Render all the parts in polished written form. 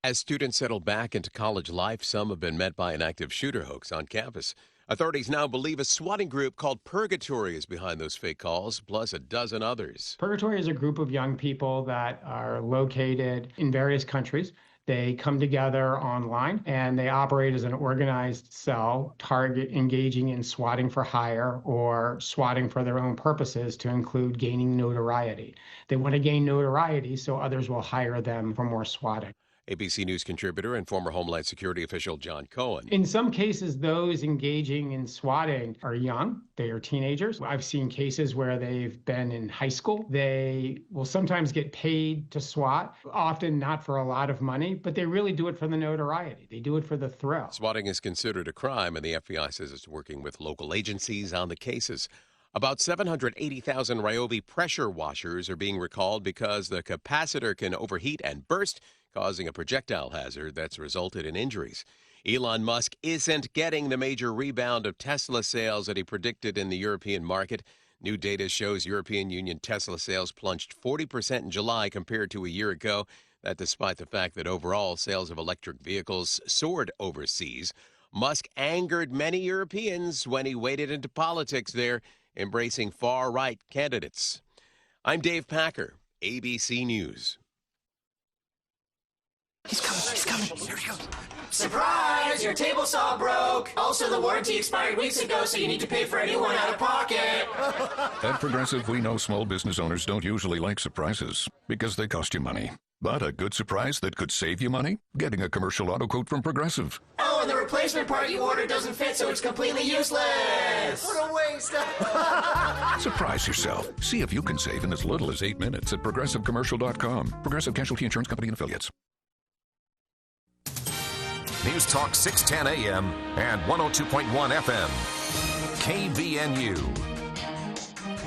As students settle back into college life, some have been met by an active shooter hoax on campus. Authorities now believe a swatting group called Purgatory is behind those fake calls, plus a dozen others. Purgatory is a group of young people that are located in various countries. They come together online and they operate as an organized cell, target engaging in swatting for hire or swatting for their own purposes to include gaining notoriety. They want to gain notoriety so others will hire them for more swatting. ABC News contributor and former Homeland Security official John Cohen. In some cases, those engaging in swatting are young. They are teenagers. I've seen cases where they've been in high school. They will sometimes get paid to swat, often not for a lot of money, but they really do it for the notoriety. They do it for the thrill. Swatting is considered a crime, and the FBI says it's working with local agencies on the cases. About 780,000 Ryobi pressure washers are being recalled because the capacitor can overheat and burst, causing a projectile hazard that's resulted in injuries. Elon Musk isn't getting the major rebound of Tesla sales that he predicted in the European market. New data shows European Union Tesla sales plunged 40% in July compared to a year ago. That despite the fact that overall sales of electric vehicles soared overseas. Musk angered many Europeans when he waded into politics there, embracing far-right candidates. I'm Dave Packer, ABC News. He's coming. Here he goes. Surprise! Your table saw broke. Also, the warranty expired weeks ago, so you need to pay for a new one out of pocket. At Progressive, we know small business owners don't usually like surprises because they cost you money. But a good surprise that could save you money? Getting a commercial auto quote from Progressive. Oh, and the replacement part you ordered doesn't fit, so it's completely useless. What a waste. Surprise yourself. See if you can save in as little as 8 minutes at ProgressiveCommercial.com. Progressive Casualty Insurance Company and Affiliates. News Talk 610 AM and 102.1 FM. KVNU.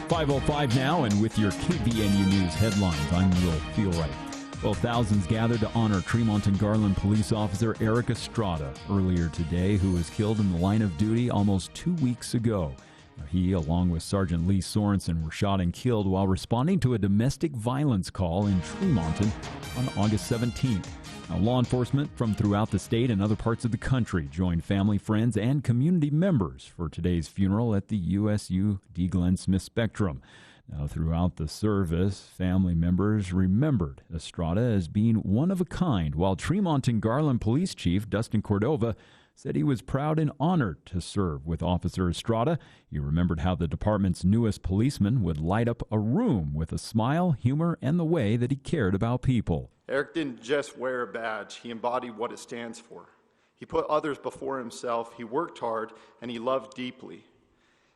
5:05 now, and with your KVNU News headlines, I'm Will Feelright. Well, thousands gathered to honor Tremont and Garland police officer Eric Estrada earlier today, who was killed in the line of duty almost 2 weeks ago. He, along with Sergeant Lee Sorensen, were shot and killed while responding to a domestic violence call in Tremont on August 17th. Now, law enforcement from throughout the state and other parts of the country joined family, friends, and community members for today's funeral at the USU D. Glenn Smith Spectrum. Now, throughout the service, family members remembered Estrada as being one of a kind, while Tremont and Garland Police Chief Dustin Cordova said he was proud and honored to serve with Officer Estrada. He remembered how the department's newest policeman would light up a room with a smile, humor, and the way that he cared about people. Eric didn't just wear a badge, he embodied what it stands for. He put others before himself, he worked hard, and he loved deeply.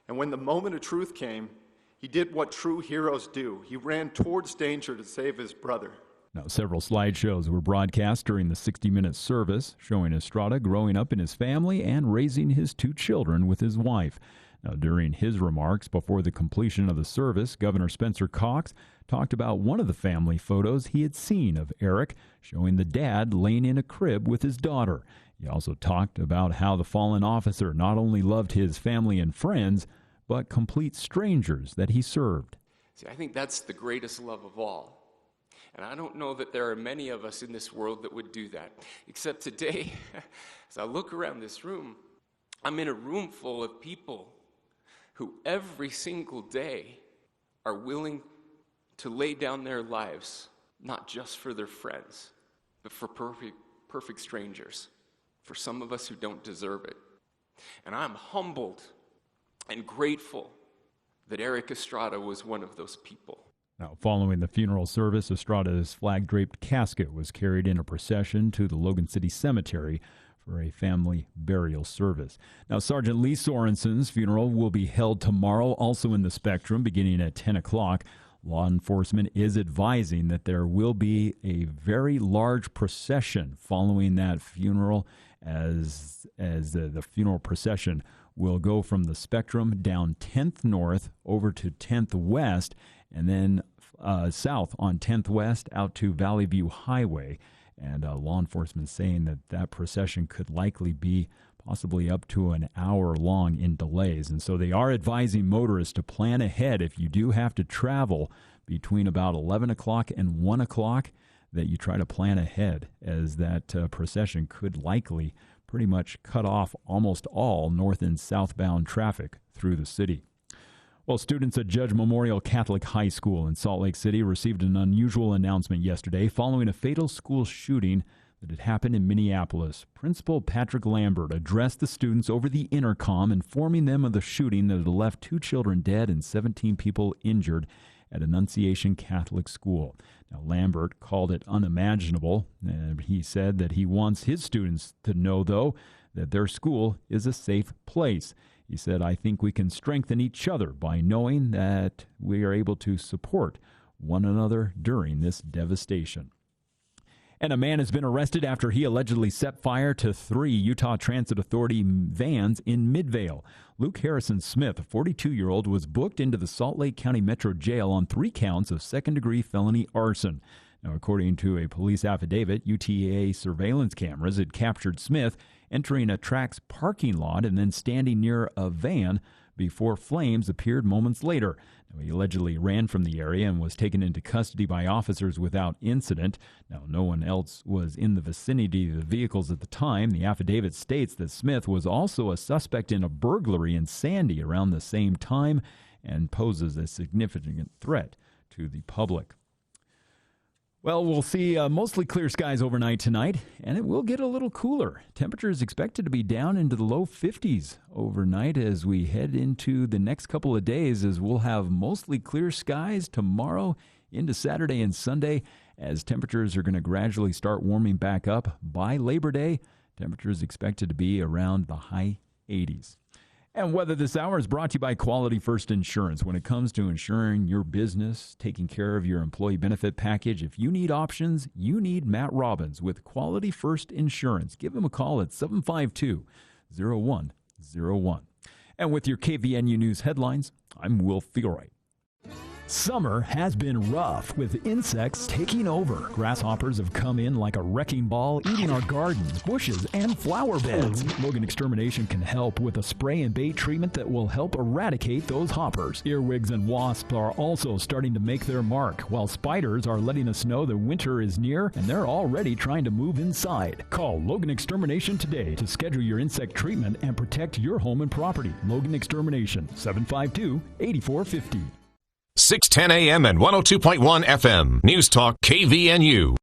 And when the moment of truth came, he did what true heroes do. He ran towards danger to save his brother. Now, several slideshows were broadcast during the 60-minute service, showing Estrada growing up in his family and raising his 2 children with his wife. Now, during his remarks before the completion of the service, Governor Spencer Cox talked about one of the family photos he had seen of Eric, showing the dad laying in a crib with his daughter. He also talked about how the fallen officer not only loved his family and friends, but complete strangers that he served. See, I think that's the greatest love of all. And I don't know that there are many of us in this world that would do that. Except today, as I look around this room, I'm in a room full of people who every single day are willing to lay down their lives, not just for their friends, but for perfect strangers, for some of us who don't deserve it. And I'm humbled and grateful that Eric Estrada was one of those people. Now, following the funeral service, Estrada's flag-draped casket was carried in a procession to the Logan City Cemetery for a family burial service. Now, Sergeant Lee Sorensen's funeral will be held tomorrow, also in the Spectrum, beginning at 10 o'clock. Law enforcement is advising that there will be a very large procession following that funeral, as the funeral procession will go from the Spectrum down 10th North over to 10th West, and then south on 10th West out to Valley View Highway. And law enforcement saying that that procession could likely be possibly up to an hour long in delays. And so they are advising motorists to plan ahead if you do have to travel between about 11 o'clock and 1 o'clock. that you try to plan ahead, as that procession could likely pretty much cut off almost all north and southbound traffic through the city. Well, students at Judge Memorial Catholic High School in Salt Lake City received an unusual announcement yesterday following a fatal school shooting that had happened in Minneapolis. Principal Patrick Lambert addressed the students over the intercom, informing them of the shooting that had left 2 children dead and 17 people injured at Annunciation Catholic School. Now, Lambert called it unimaginable, and he said that he wants his students to know, though, that their school is a safe place. He said, "I think we can strengthen each other by knowing that we are able to support one another during this devastation." And a man has been arrested after he allegedly set fire to 3 Utah Transit Authority vans in Midvale. Luke Harrison Smith, a 42-year-old, was booked into the Salt Lake County Metro Jail on 3 counts of second-degree felony arson. Now, according to a police affidavit, UTA surveillance cameras had captured Smith entering a Trax parking lot and then standing near a van before flames appeared moments later. Now, he allegedly ran from the area and was taken into custody by officers without incident. Now, no one else was in the vicinity of the vehicles at the time. The affidavit states that Smith was also a suspect in a burglary in Sandy around the same time and poses a significant threat to the public. Well, we'll see mostly clear skies overnight tonight, and it will get a little cooler. Temperature is expected to be down into the low 50s overnight as we head into the next couple of days, as we'll have mostly clear skies tomorrow into Saturday and Sunday, as temperatures are going to gradually start warming back up. By Labor Day, temperatures expected to be around the high 80s. And weather this hour is brought to you by Quality First Insurance. When it comes to insuring your business, taking care of your employee benefit package, if you need options, you need Matt Robbins with Quality First Insurance. Give him a call at 752-0101. And with your KVNU News headlines, I'm Will Feelright. Summer has been rough, with insects taking over. Grasshoppers have come in like a wrecking ball, eating our gardens, bushes, and flower beds. Logan Extermination can help with a spray and bait treatment that will help eradicate those hoppers. Earwigs and wasps are also starting to make their mark, while spiders are letting us know that winter is near and they're already trying to move inside. Call Logan Extermination today to schedule your insect treatment and protect your home and property. Logan Extermination, 752-8450. 610 AM and 102.1 FM. News Talk KVNU.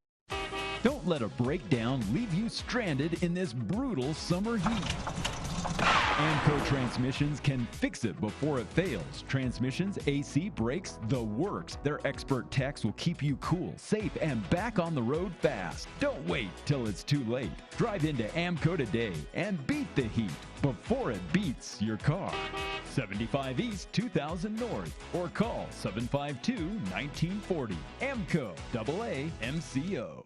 Don't let a breakdown leave you stranded in this brutal summer heat. Amco Transmissions can fix it before it fails. Transmissions, AC, brakes, the works. Their expert techs will keep you cool, safe, and back on the road fast. Don't wait till it's too late. Drive into Amco today and beat the heat before it beats your car. 75 East, 2000 North, or call 752-1940. Amco, AA MCO.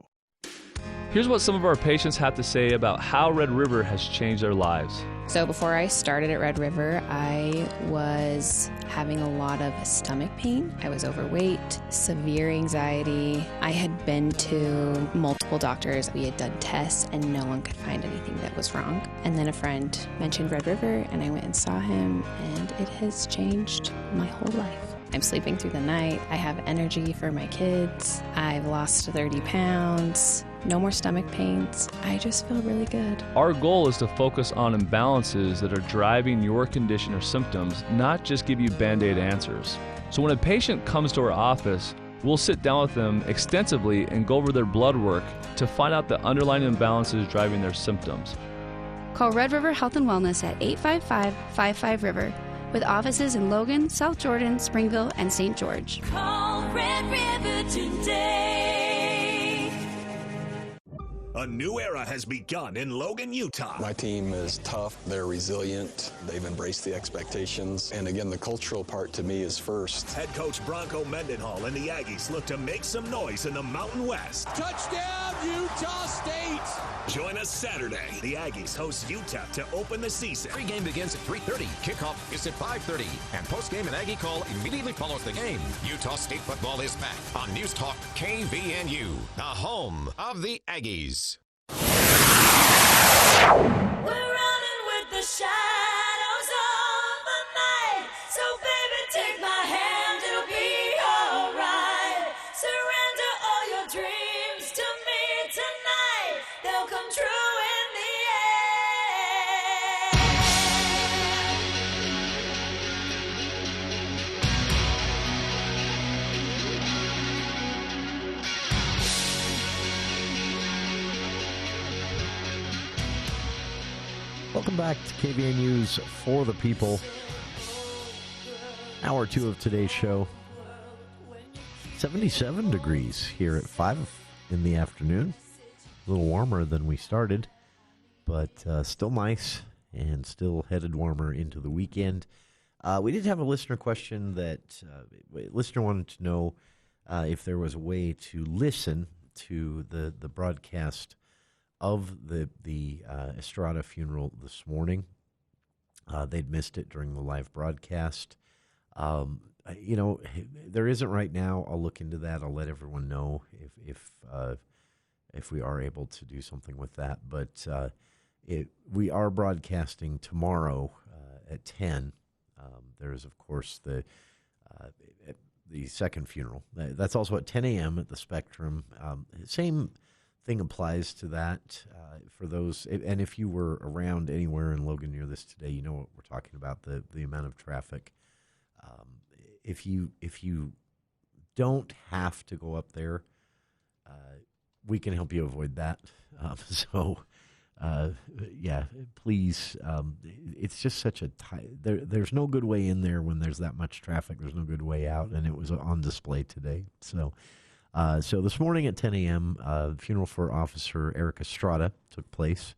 Here's what some of our patients have to say about how Red River has changed their lives. So before I started at Red River, I was having a lot of stomach pain. I was overweight, severe anxiety. I had been to multiple doctors. We had done tests and no one could find anything that was wrong. And then a friend mentioned Red River and I went and saw him, and it has changed my whole life. I'm sleeping through the night. I have energy for my kids. I've lost 30 pounds. No more stomach pains. I just feel really good. Our goal is to focus on imbalances that are driving your condition or symptoms, not just give you Band-Aid answers. So when a patient comes to our office, we'll sit down with them extensively and go over their blood work to find out the underlying imbalances driving their symptoms. Call Red River Health and Wellness at 855-55-RIVER. with offices in Logan, South Jordan, Springville, and St. George. Call Red River today. A new era has begun in Logan, Utah. My team is tough, they're resilient, they've embraced the expectations, and again, the cultural part to me is first. Head coach Bronco Mendenhall and the Aggies look to make some noise in the Mountain West. Touchdown, Utah State! Join us Saturday. The Aggies host UTEP to open the season. Pregame begins at 3:30. Kickoff is at 5:30. And postgame and Aggie call immediately follows the game. Utah State football is back on News Talk KVNU, the home of the Aggies. We're running with the shadows of the night. So baby, take my hand, it'll be alright. Surrender all your dreams to Welcome back to KVN News for the People. Hour 2 of today's show. 77 degrees here at 5 in the afternoon. A little warmer than we started, but still nice and still headed warmer into the weekend. We did have a listener question that a listener wanted to know if there was a way to listen to the broadcast of the Estrada funeral this morning. They'd missed it during the live broadcast. There isn't right now. I'll look into that. I'll let everyone know if we are able to do something with that. But we are broadcasting tomorrow at 10. There's, of course, the second funeral. That's also at 10 a.m. at the Spectrum. Same thing applies to that for those. And if you were around anywhere in Logan near this today, you know what we're talking about, the amount of traffic. If you don't have to go up there, we can help you avoid that. Please. It's just such a tight. There's no good way in there when there's that much traffic. There's no good way out, and it was on display today. So this morning at 10 a.m., funeral for Officer Eric Estrada took place,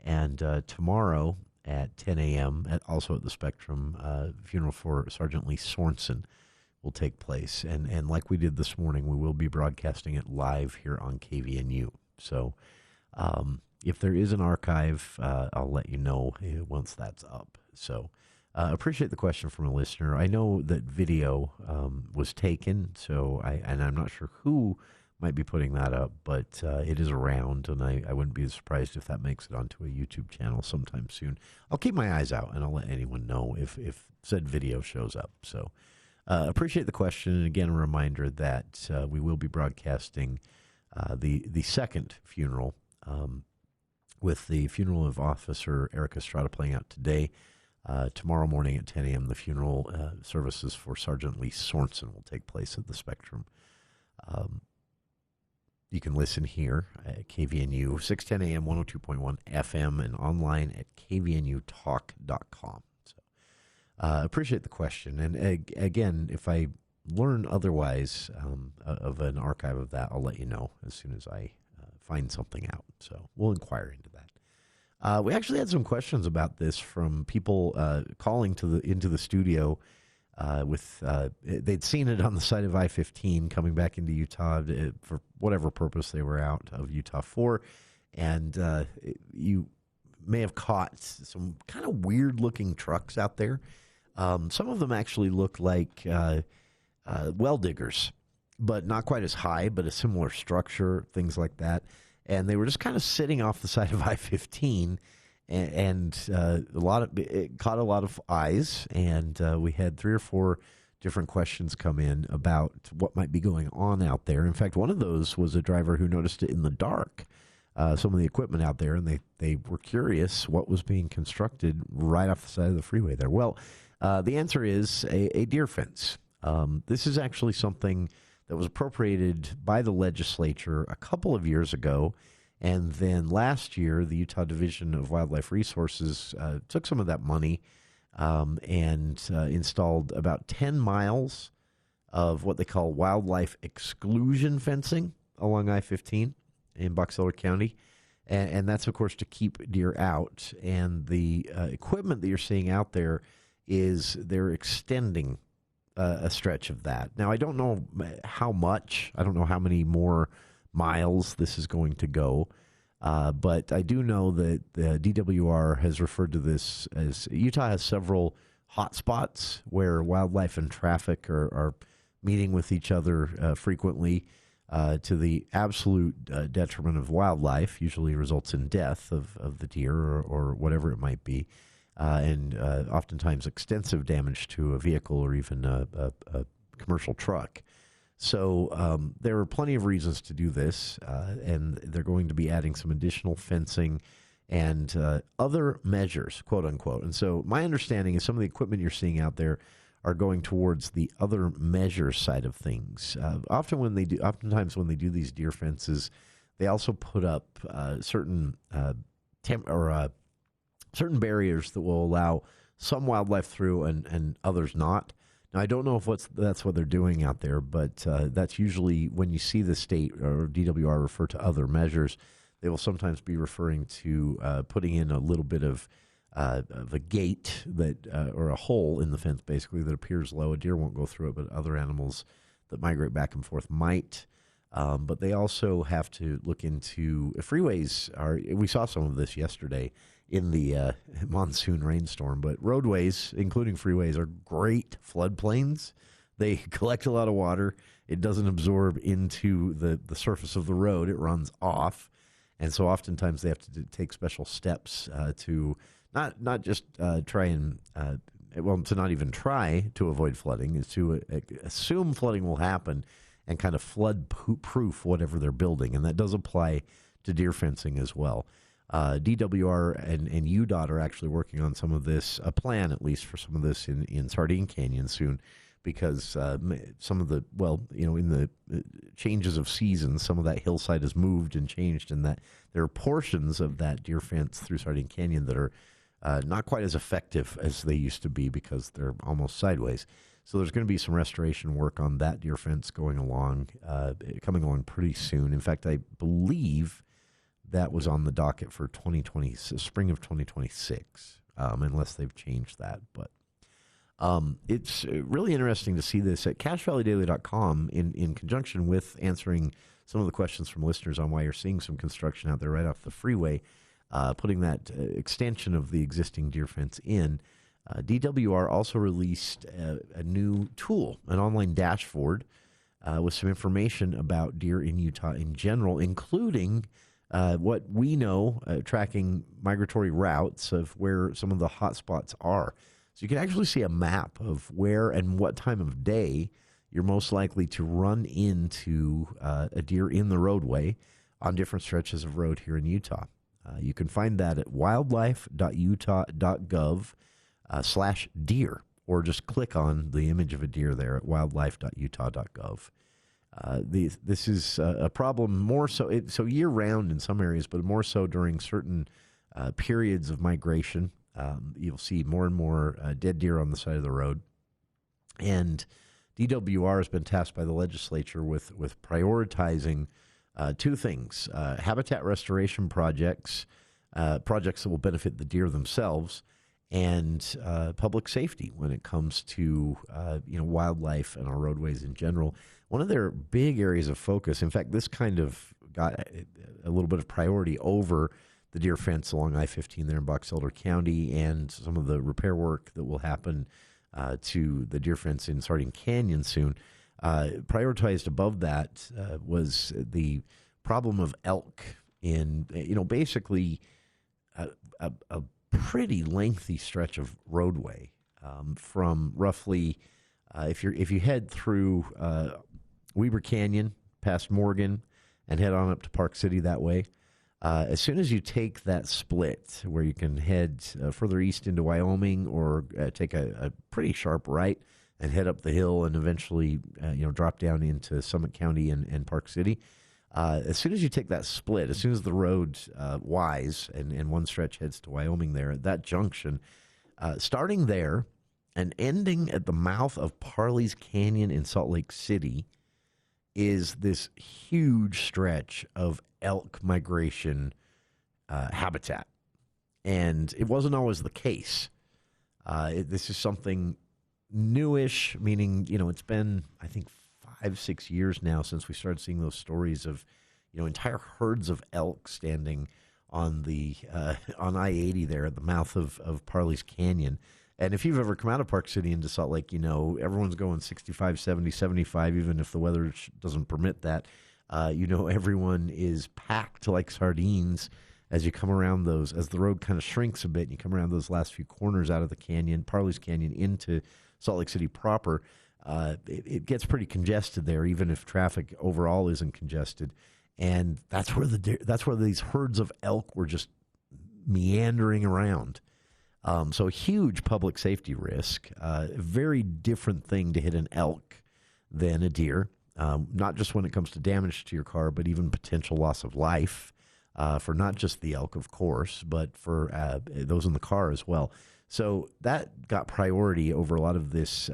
and tomorrow at 10 a.m., also at the Spectrum, funeral for Sergeant Lee Sorensen will take place. And like we did this morning, we will be broadcasting it live here on KVNU. So if there is an archive, I'll let you know once that's up. So appreciate the question from a listener. I know that video was taken, and I'm not sure who might be putting that up, but it is around, and I wouldn't be surprised if that makes it onto a YouTube channel sometime soon. I'll keep my eyes out, and I'll let anyone know if said video shows up. So appreciate the question, and again, a reminder that we will be broadcasting the second funeral, with the funeral of Officer Eric Estrada playing out today. Tomorrow morning at 10 a.m., the funeral services for Sergeant Lee Sorensen will take place at the Spectrum. You can listen here at KVNU, 610 AM, 102.1 FM, and online at kvnutalk.com. So, appreciate the question. And again, if I learn otherwise of an archive of that, I'll let you know as soon as I find something out. So we'll inquire into that. We actually had some questions about this from people calling into the studio. They'd seen it on the side of I-15 coming back into Utah for whatever purpose they were out of Utah for, and you may have caught some kind of weird-looking trucks out there. Some of them actually look like well diggers, but not quite as high, but a similar structure, things like that. And they were just kind of sitting off the side of I-15. And it caught a lot of eyes, and we had 3 or 4 different questions come in about what might be going on out there. In fact, one of those was a driver who noticed it in the dark, some of the equipment out there, and they were curious what was being constructed right off the side of the freeway there. Well, the answer is a deer fence. This is actually something that was appropriated by the legislature a couple of years ago. And then last year, the Utah Division of Wildlife Resources took some of that money and installed about 10 miles of what they call wildlife exclusion fencing along I-15 in Box Elder County. And that's, of course, to keep deer out. And the equipment that you're seeing out there is they're extending a stretch of that. Now, I don't know how much. I don't know how many more miles this is going to go. But I do know that the DWR has referred to this as Utah has several hot spots where wildlife and traffic are meeting with each other frequently to the absolute detriment of wildlife, usually results in death of the deer or whatever it might be, and oftentimes extensive damage to a vehicle or even a commercial truck. So there are plenty of reasons to do this, and they're going to be adding some additional fencing and other measures, quote unquote. And so my understanding is some of the equipment you're seeing out there are going towards the other measures side of things. Oftentimes when they do these deer fences, they also put up certain certain barriers that will allow some wildlife through and others not. Now, I don't know if that's what they're doing out there, but that's usually when you see the state or DWR refer to other measures, they will sometimes be referring to putting in a little bit of a gate that or a hole in the fence, basically, that appears low. A deer won't go through it, but other animals that migrate back and forth might. But they also have to look into freeways. We saw some of this yesterday in the monsoon rainstorm, but roadways, including freeways, are great floodplains. They collect a lot of water. It doesn't absorb into the surface of the road. It runs off. And so oftentimes they have to take special steps to not just try and, to not even try to avoid flooding, is to assume flooding will happen and kind of flood-proof whatever they're building. And that does apply to deer fencing as well. DWR and UDOT are actually working on some of this, a plan at least for some of this in Sardine Canyon soon, because some of the, in the changes of seasons, some of that hillside has moved and changed, and that there are portions of that deer fence through Sardine Canyon that are not quite as effective as they used to be because they're almost sideways. So there's going to be some restoration work on that deer fence coming along pretty soon. In fact, I believe that was on the docket for spring of 2026, unless they've changed that. But it's really interesting to see this at CacheValleyDaily.com in conjunction with answering some of the questions from listeners on why you're seeing some construction out there right off the freeway, putting that extension of the existing deer fence in. DWR also released a new tool, an online dashboard with some information about deer in Utah in general, including what we know, tracking migratory routes of where some of the hot spots are. So you can actually see a map of where and what time of day you're most likely to run into a deer in the roadway on different stretches of road here in Utah. You can find that at wildlife.utah.gov/deer, or just click on the image of a deer there at wildlife.utah.gov. This is a problem more so year-round in some areas, but more so during certain periods of migration. You'll see more and more dead deer on the side of the road. And DWR has been tasked by the legislature with prioritizing two things: habitat restoration projects that will benefit the deer themselves, and public safety when it comes to wildlife and our roadways in general. One of their big areas of focus, in fact, this kind of got a little bit of priority over the deer fence along I-15 there in Box Elder County, and some of the repair work that will happen to the deer fence in Sardine Canyon soon. Prioritized above that was the problem of elk in, basically a pretty lengthy stretch of roadway from roughly, if you head through Weber Canyon past Morgan and head on up to Park City that way, as soon as you take that split where you can head further east into Wyoming, or take a pretty sharp right and head up the hill and eventually drop down into Summit County and Park City, as soon as you take that split, as soon as the road wise and one stretch heads to Wyoming there at that junction, starting there and ending at the mouth of Parley's Canyon in Salt Lake City, is this huge stretch of elk migration habitat. And it wasn't always the case. This is something newish, meaning, it's been, I think, 5-6 years now since we started seeing those stories of, entire herds of elk standing on the on I-80 there at the mouth of Parley's Canyon. And if you've ever come out of Park City into Salt Lake, everyone's going 65, 70, 75, even if the weather doesn't permit that. Everyone is packed like sardines as you come around those, as the road kind of shrinks a bit and you come around those last few corners out of the canyon, Parley's Canyon, into Salt Lake City proper. It gets pretty congested there, even if traffic overall isn't congested. And that's where these herds of elk were just meandering around. So a huge public safety risk, a very different thing to hit an elk than a deer, not just when it comes to damage to your car, but even potential loss of life. for not just the elk, of course, but for those in the car as well. So that got priority over a lot of this,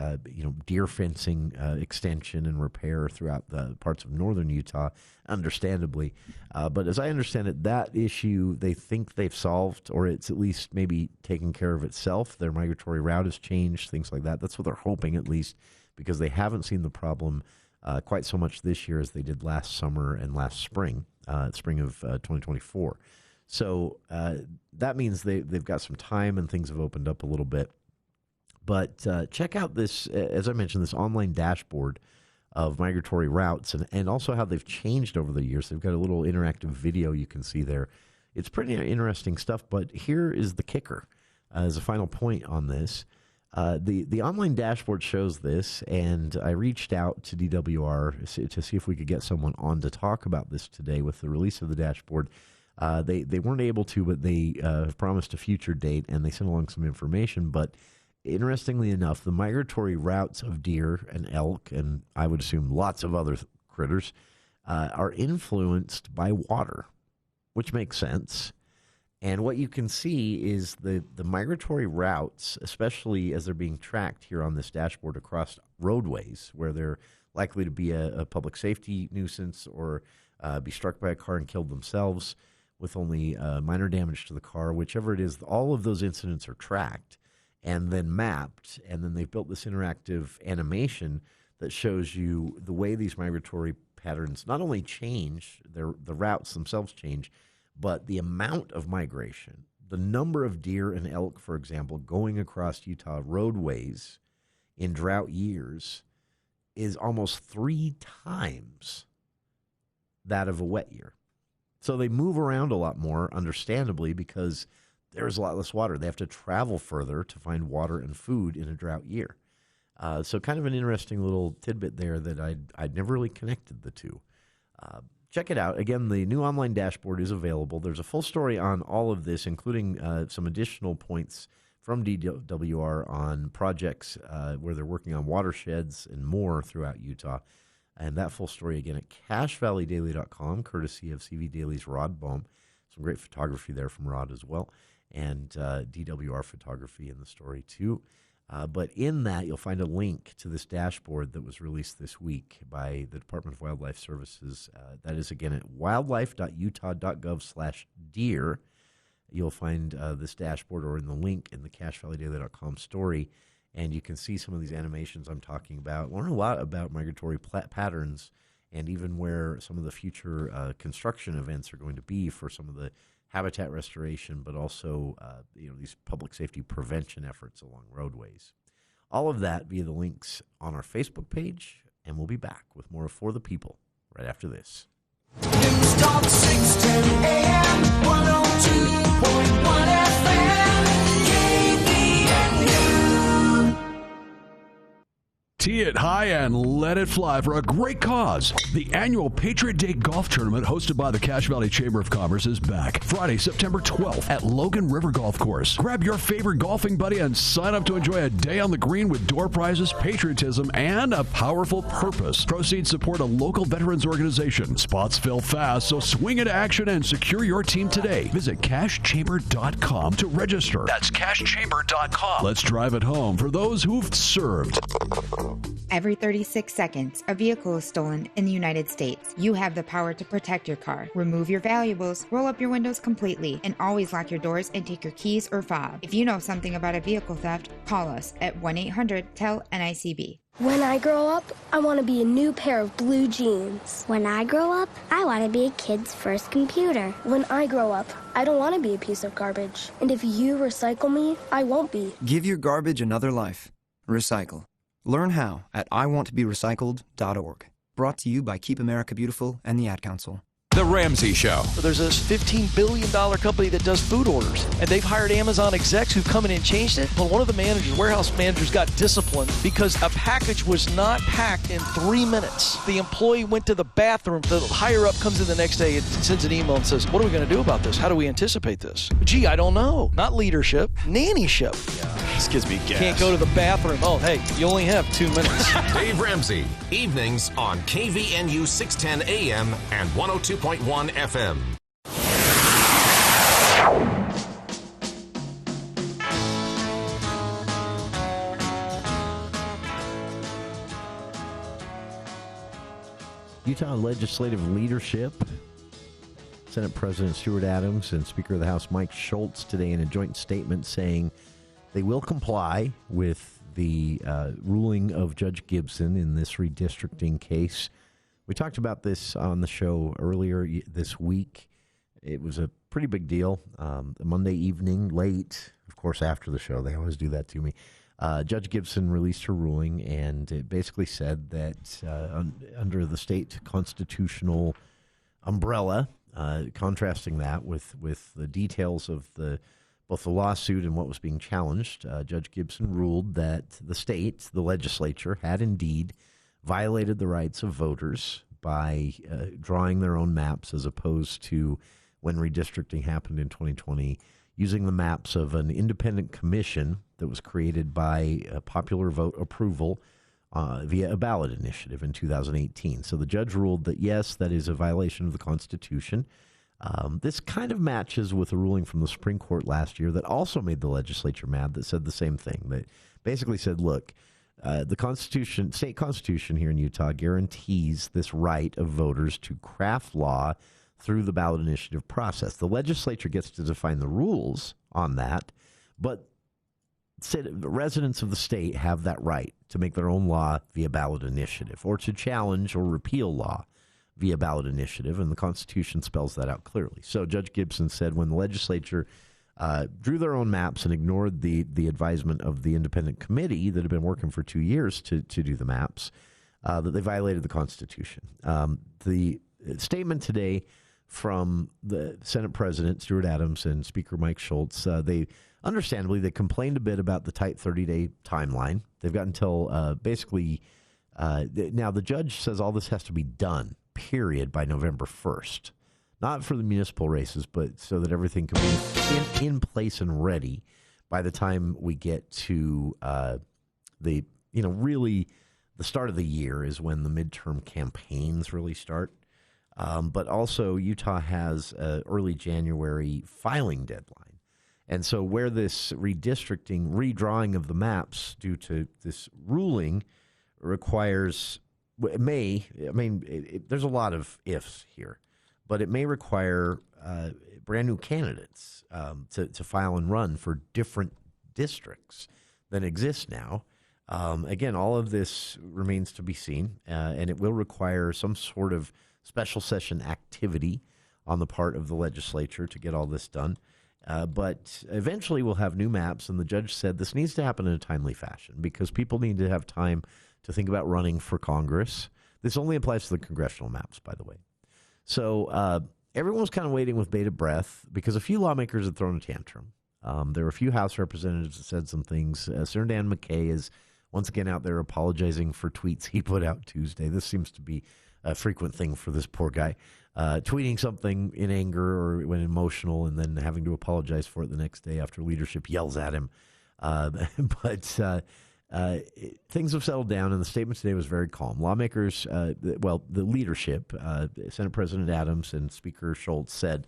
deer fencing extension and repair throughout the parts of northern Utah, understandably. But as I understand it, that issue they think they've solved, or it's at least maybe taken care of itself. Their migratory route has changed, things like that. That's what they're hoping, at least, because they haven't seen the problem quite so much this year as they did last summer and last spring, spring of 2024. So that means they've got some time and things have opened up a little bit. But check out this, as I mentioned, this online dashboard of migratory routes and also how they've changed over the years. They've got a little interactive video you can see there. It's pretty interesting stuff, but here is the kicker as a final point on this. The online dashboard shows this, and I reached out to DWR to see if we could get someone on to talk about this today with the release of the dashboard. They weren't able to, but they have promised a future date, and they sent along some information. But interestingly enough, the migratory routes of deer and elk, and I would assume lots of other critters, are influenced by water, which makes sense. And what you can see is the migratory routes, especially as they're being tracked here on this dashboard across roadways, where they're likely to be a public safety nuisance or be struck by a car and killed themselves with only minor damage to the car, whichever it is. All of those incidents are tracked and then mapped, and then they've built this interactive animation that shows you the way these migratory patterns not only change, the routes themselves change, but the amount of migration, the number of deer and elk, for example, going across Utah roadways in drought years is almost 3 times that of a wet year. So they move around a lot more, understandably, because there's a lot less water. They have to travel further to find water and food in a drought year. So kind of an interesting little tidbit there that I'd never really connected the two. Check it out. Again, the new online dashboard is available. There's a full story on all of this, including some additional points from DWR on projects where they're working on watersheds and more throughout Utah. And that full story, again, at CacheValleyDaily.com, courtesy of CV Daily's Rod Baum. Some great photography there from Rod as well, and DWR photography in the story, too. But in that, you'll find a link to this dashboard that was released this week by the Department of Wildlife Services. That is, again, at wildlife.utah.gov/deer. You'll find this dashboard or in the link in the CacheValleyDaily.com story, and you can see some of these animations I'm talking about. Learn a lot about migratory patterns and even where some of the future construction events are going to be for some of the habitat restoration, but also these public safety prevention efforts along roadways. All of that via the links on our Facebook page, and we'll be back with more of For the People right after this. News Talk 610 AM, 102.1 FM, KVNU. Tee it high and let it fly for a great cause. The annual Patriot Day Golf Tournament hosted by the Cache Valley Chamber of Commerce is back Friday, September 12th at Logan River Golf Course. Grab your favorite golfing buddy and sign up to enjoy a day on the green with door prizes, patriotism, and a powerful purpose. Proceeds support a local veterans organization. Spots fill fast, so swing into action and secure your team today. Visit CacheChamber.com to register. That's CacheChamber.com. Let's drive it home for those who've served. Every 36 seconds, a vehicle is stolen in the United States. You have the power to protect your car. Remove your valuables, roll up your windows completely, and always lock your doors and take your keys or fob. If you know something about a vehicle theft, call us at 1-800-TEL-NICB. When I grow up, I want to be a new pair of blue jeans. When I grow up, I want to be a kid's first computer. When I grow up, I don't want to be a piece of garbage. And if you recycle me, I won't be. Give your garbage another life. Recycle. Learn how at iwanttoberecycled.org. Brought to you by Keep America Beautiful and the Ad Council. The Ramsey Show. There's this $15 billion company that does food orders, and they've hired Amazon execs who've come in and changed it. Well, one of the warehouse managers got disciplined because a package was not packed in 3 minutes. The employee went to the bathroom. The higher-up comes in the next day and sends an email and says, what are we going to do about this? How do we anticipate this? Gee, I don't know. Not leadership, nannyship. Yeah, this gives me gas. Can't go to the bathroom. Oh, hey, you only have 2 minutes. Dave Ramsey, evenings on KVNU 610 AM and 102.1 FM. Utah legislative leadership, Senate President Stuart Adams and Speaker of the House Mike Schultz today in a joint statement saying they will comply with the ruling of Judge Gibson in this redistricting case. We talked about this on the show earlier this week. It was a pretty big deal. Monday evening, late, of course, after the show. They always do that to me. Judge Gibson released her ruling, and it basically said that under the state constitutional umbrella, contrasting that with the details of both the lawsuit and what was being challenged, Judge Gibson ruled that the state, the legislature, had indeed violated the rights of voters by drawing their own maps as opposed to when redistricting happened in 2020, using the maps of an independent commission that was created by popular vote approval via a ballot initiative in 2018. So the judge ruled that, yes, that is a violation of the Constitution. This kind of matches with a ruling from the Supreme Court last year that also made the legislature mad, that said the same thing, that basically said, look, the Constitution, state Constitution here in Utah guarantees this right of voters to craft law through the ballot initiative process. The legislature gets to define the rules on that, but residents of the state have that right to make their own law via ballot initiative or to challenge or repeal law via ballot initiative, and the Constitution spells that out clearly. So Judge Gibson said when the legislature drew their own maps and ignored the advisement of the independent committee that had been working for 2 years to do the maps, that they violated the Constitution. The statement today from the Senate President, Stuart Adams, and Speaker Mike Schultz, they complained a bit about the tight 30-day timeline. They've got until now the judge says all this has to be done, period, by November 1st. Not for the municipal races, but so that everything can be in place and ready by the time we get to really the start of the year is when the midterm campaigns really start. But also Utah has an early January filing deadline. And so where this redrawing of the maps due to this ruling requires, there's a lot of ifs here, but it may require brand new candidates to file and run for different districts than exist now. Again, all of this remains to be seen, and it will require some sort of special session activity on the part of the legislature to get all this done. But eventually we'll have new maps, and the judge said this needs to happen in a timely fashion because people need to have time to think about running for Congress. This only applies to the congressional maps, by the way. So everyone was kind of waiting with bated breath because a few lawmakers had thrown a tantrum. There were a few House representatives that said some things. Senator Dan McKay is once again out there apologizing for tweets he put out Tuesday. This seems to be a frequent thing for this poor guy, tweeting something in anger or when emotional and then having to apologize for it the next day after leadership yells at him. But things have settled down, and the statement today was very calm. Lawmakers, the leadership, Senate President Adams and Speaker Schultz said,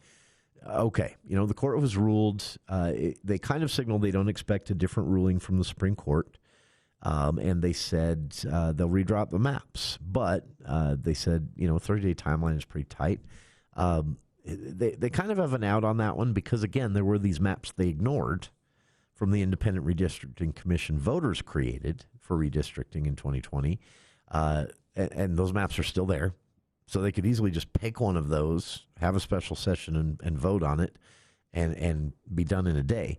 okay, the court was ruled, they kind of signaled they don't expect a different ruling from the Supreme Court. And they said they'll redraw the maps. But they said, 30-day timeline is pretty tight. They kind of have an out on that one because, again, there were these maps they ignored from the Independent Redistricting Commission voters created for redistricting in 2020. And those maps are still there. So they could easily just pick one of those, have a special session and vote on it and be done in a day.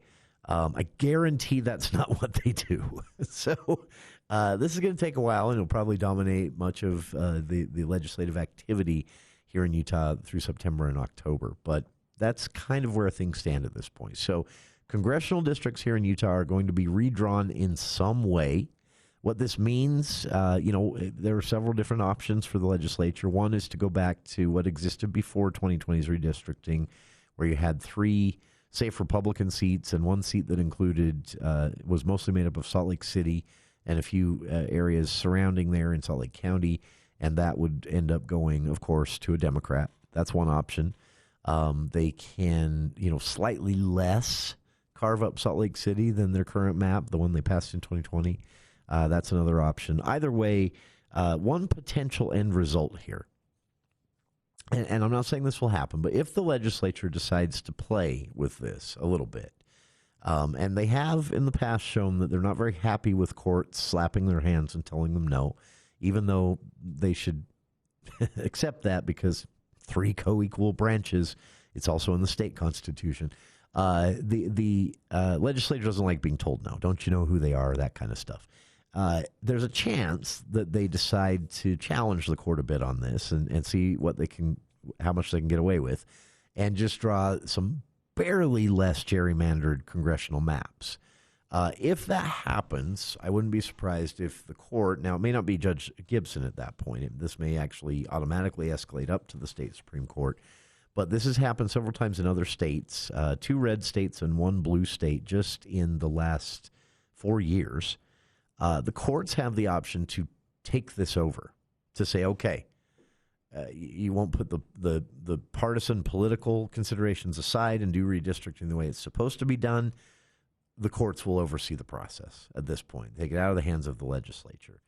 I guarantee that's not what they do. So this is going to take a while, and it'll probably dominate much of the legislative activity here in Utah through September and October. But that's kind of where things stand at this point. So congressional districts here in Utah are going to be redrawn in some way. What this means, there are several different options for the legislature. One is to go back to what existed before 2020's redistricting, where you had 3 safe Republican seats and 1 seat that included was mostly made up of Salt Lake City and a few areas surrounding there in Salt Lake County, and that would end up going, of course, to a Democrat. That's one option. They can, slightly less carve up Salt Lake City than their current map, the one they passed in 2020. That's another option. Either way, one potential end result here, and I'm not saying this will happen, but if the legislature decides to play with this a little bit, and they have in the past shown that they're not very happy with courts slapping their hands and telling them no, even though they should accept that because 3 co-equal branches, it's also in the state constitution. The legislature doesn't like being told no. Don't you know who they are? That kind of stuff. There's a chance that they decide to challenge the court a bit on this and see how much they can get away with, and just draw some barely less gerrymandered congressional maps. If that happens, I wouldn't be surprised if the court, now it may not be Judge Gibson at that point, this may actually automatically escalate up to the state Supreme Court, but this has happened several times in other states, 2 red states and 1 blue state just in the last 4 years. The courts have the option to take this over, to say, okay, you won't put the partisan political considerations aside and do redistricting the way it's supposed to be done. The courts will oversee the process at this point. Take it out of the hands of the legislature.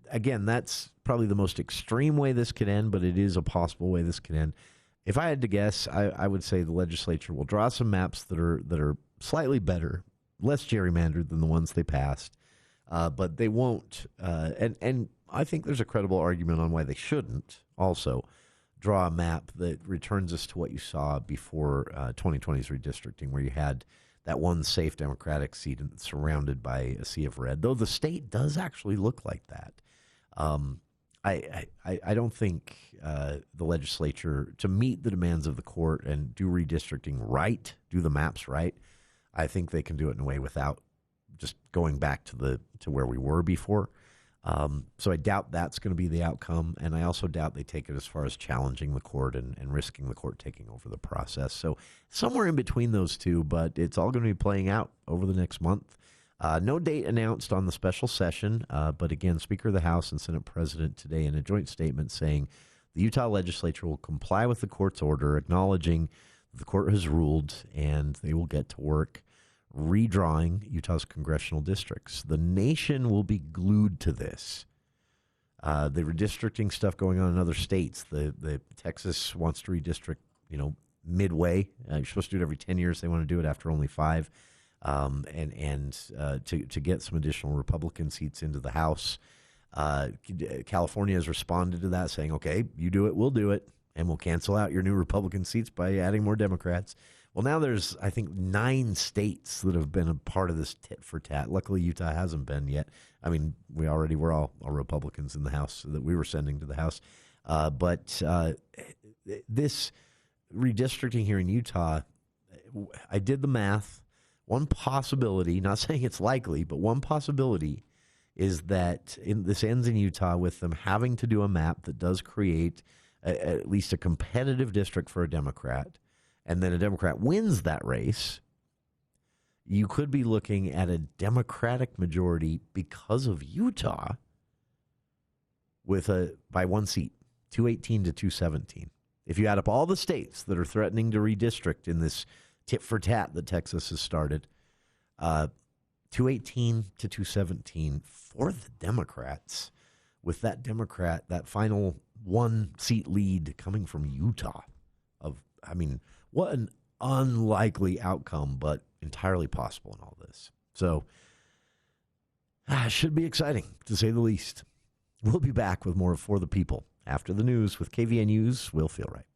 Again, that's probably the most extreme way this could end, but it is a possible way this could end. If I had to guess, I would say the legislature will draw some maps that are slightly better, less gerrymandered than the ones they passed, but they won't. And I think there's a credible argument on why they shouldn't also draw a map that returns us to what you saw before 2020's redistricting, where you had that one safe Democratic seat surrounded by a sea of red, though the state does actually look like that. I don't think the legislature, to meet the demands of the court and do redistricting right, do the maps right, I think they can do it in a way without just going back to where we were before. So I doubt that's going to be the outcome, and I also doubt they take it as far as challenging the court and risking the court taking over the process. So somewhere in between those two, but it's all going to be playing out over the next month. No date announced on the special session, but again, Speaker of the House and Senate President today in a joint statement saying the Utah legislature will comply with the court's order, acknowledging the court has ruled, and they will get to work redrawing Utah's congressional districts. The nation will be glued to this. The redistricting stuff going on in other states. The Texas wants to redistrict, midway. You're supposed to do it every 10 years. They want to do it after only 5. To get some additional Republican seats into the House. California has responded to that, saying, okay, you do it, we'll do it, and we'll cancel out your new Republican seats by adding more Democrats. Well, now there's, I think, 9 states that have been a part of this tit for tat. Luckily, Utah hasn't been yet. I mean, we already were all Republicans in the House that we were sending to the House. But this redistricting here in Utah, I did the math. One possibility, not saying it's likely, but one possibility is that this ends in Utah with them having to do a map that does create at least a competitive district for a Democrat, and then a Democrat wins that race. You could be looking at a Democratic majority because of Utah by 1 seat, 218 to 217. If you add up all the states that are threatening to redistrict in this tit for tat that Texas has started, 218 to 217 for the Democrats, with that final 1 seat lead coming from Utah. What an unlikely outcome, but entirely possible in all this. So, it should be exciting, to say the least. We'll be back with more For the People after the news with KVNU's Will Feel Right.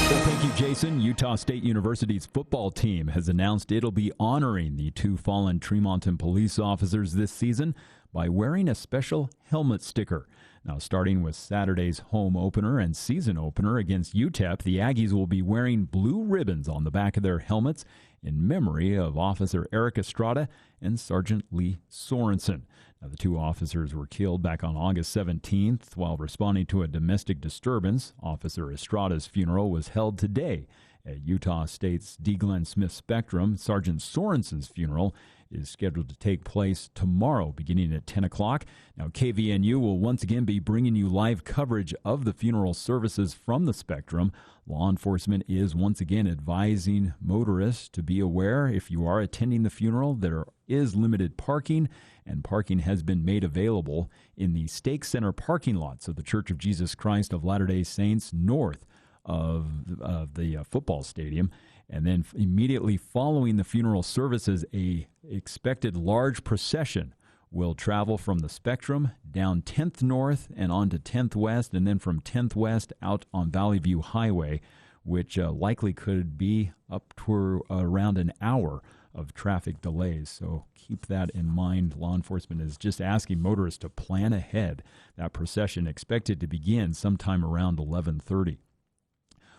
Well, thank you, Jason. Utah State University's football team has announced it'll be honoring the 2 fallen Tremonton police officers this season by wearing a special helmet sticker. Now, starting with Saturday's home opener and season opener against UTEP, the Aggies will be wearing blue ribbons on the back of their helmets in memory of Officer Eric Estrada and Sergeant Lee Sorensen. Now, the 2 officers were killed back on August 17th while responding to a domestic disturbance. Officer Estrada's funeral was held today At Utah State's D. Glenn Smith Spectrum, Sergeant Sorensen's funeral is scheduled to take place tomorrow, beginning at 10 o'clock. Now, KVNU will once again be bringing you live coverage of the funeral services from the Spectrum. Law enforcement is once again advising motorists to be aware if you are attending the funeral, there is limited parking, and parking has been made available in the Stake Center parking lots of the Church of Jesus Christ of Latter-day Saints north of the football stadium. And then immediately following the funeral services, a expected large procession will travel from the Spectrum down 10th North and on to 10th West, and then from 10th West out on Valley View Highway, which likely could be up to around an hour of traffic delays. So keep that in mind. Law enforcement is just asking motorists to plan ahead. That procession expected to begin sometime around 11:30.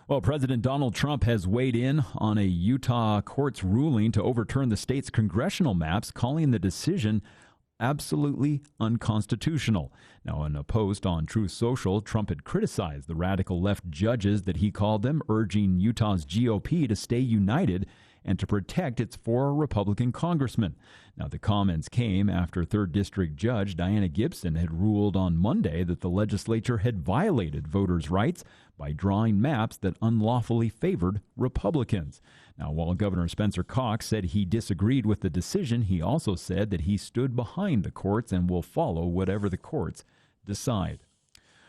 Well, President Donald Trump has weighed in on a Utah court's ruling to overturn the state's congressional maps, calling the decision absolutely unconstitutional. Now, in a post on Truth Social, Trump had criticized the radical left judges that he called them, urging Utah's GOP to stay united and to protect its 4 Republican congressmen. Now, the comments came after 3rd District Judge Diana Gibson had ruled on Monday that the legislature had violated voters' rights by drawing maps that unlawfully favored Republicans. Now, while Governor Spencer Cox said he disagreed with the decision, he also said that he stood behind the courts and will follow whatever the courts decide.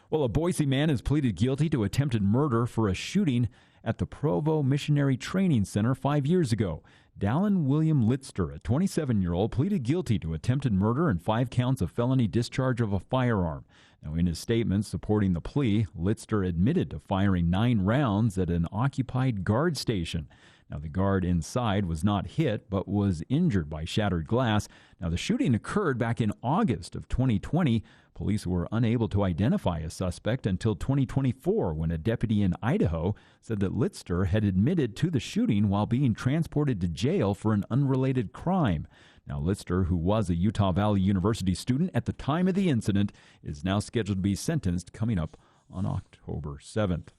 Well, a Boise man has pleaded guilty to attempted murder for a shooting at the Provo Missionary Training Center 5 years ago. Dallin William Litzter, a 27-year-old, pleaded guilty to attempted murder and 5 counts of felony discharge of a firearm. Now, in his statement supporting the plea, Litzter admitted to firing 9 rounds at an occupied guard station. Now, the guard inside was not hit, but was injured by shattered glass. Now, the shooting occurred back in August of 2020. Police were unable to identify a suspect until 2024, when a deputy in Idaho said that Litzter had admitted to the shooting while being transported to jail for an unrelated crime. Now, Litzter, who was a Utah Valley University student at the time of the incident, is now scheduled to be sentenced coming up on October 7th.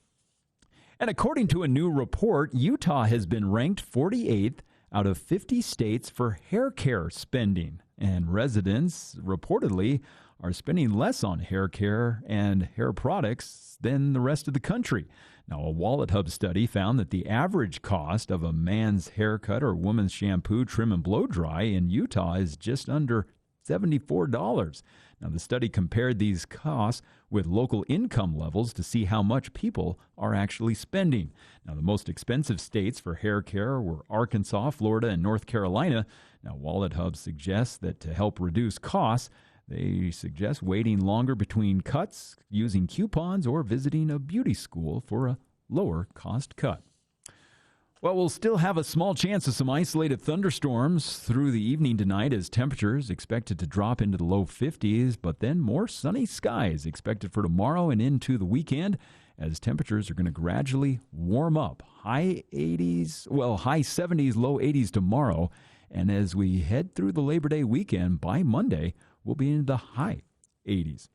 And according to a new report, Utah has been ranked 48th out of 50 states for hair care spending. And residents reportedly are spending less on hair care and hair products than the rest of the country. Now, a Wallet Hub study found that the average cost of a man's haircut or woman's shampoo, trim, and blow dry in Utah is just under $74. Now, the study compared these costs with local income levels to see how much people are actually spending. Now, the most expensive states for hair care were Arkansas, Florida, and North Carolina. Now, Wallet Hub suggests that to help reduce costs, they suggest waiting longer between cuts, using coupons, or visiting a beauty school for a lower cost cut. Well, we'll still have a small chance of some isolated thunderstorms through the evening tonight, as temperatures expected to drop into the low 50s, but then more sunny skies expected for tomorrow and into the weekend, as temperatures are going to gradually warm up. High 70s, low 80s tomorrow. And as we head through the Labor Day weekend, by Monday, we'll be in the high 80s.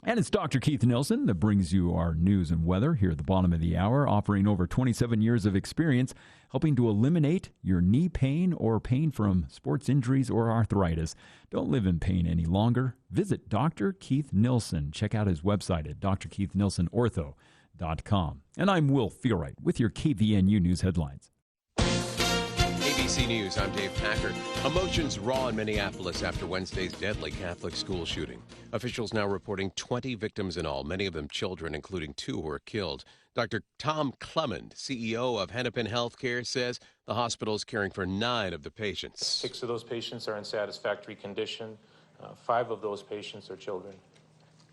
And it's Dr. Keith Nilsson that brings you our news and weather here at the bottom of the hour, offering over 27 years of experience helping to eliminate your knee pain or pain from sports injuries or arthritis. Don't live in pain any longer. Visit Dr. Keith Nilsson. Check out his website at drkeithnilsonortho.com. And I'm Will Feelwright with your KVNU News headlines. ABC News, I'm Dave Packard. Emotions raw in Minneapolis after Wednesday's deadly Catholic school shooting. Officials now reporting 20 victims in all, many of them children, including 2 who were killed. Dr. Tom Clement, CEO of Hennepin Healthcare, says the hospital is caring for 9 of the patients. 6 of those patients are in satisfactory condition. 5 of those patients are children.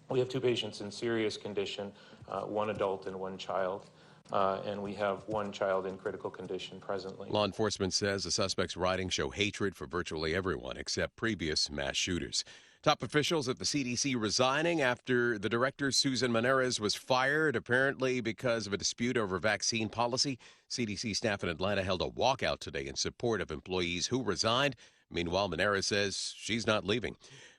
We have 2 patients in serious condition, 1 adult and 1 child. And we have 1 child in critical condition presently. Law enforcement says the suspect's writings show hatred for virtually everyone except previous mass shooters. Top officials at the CDC resigning after the director, Susan Maneras, was fired, apparently because of a dispute over vaccine policy. CDC staff in Atlanta held a walkout today in support of employees who resigned. Meanwhile, Maneras says she's not leaving.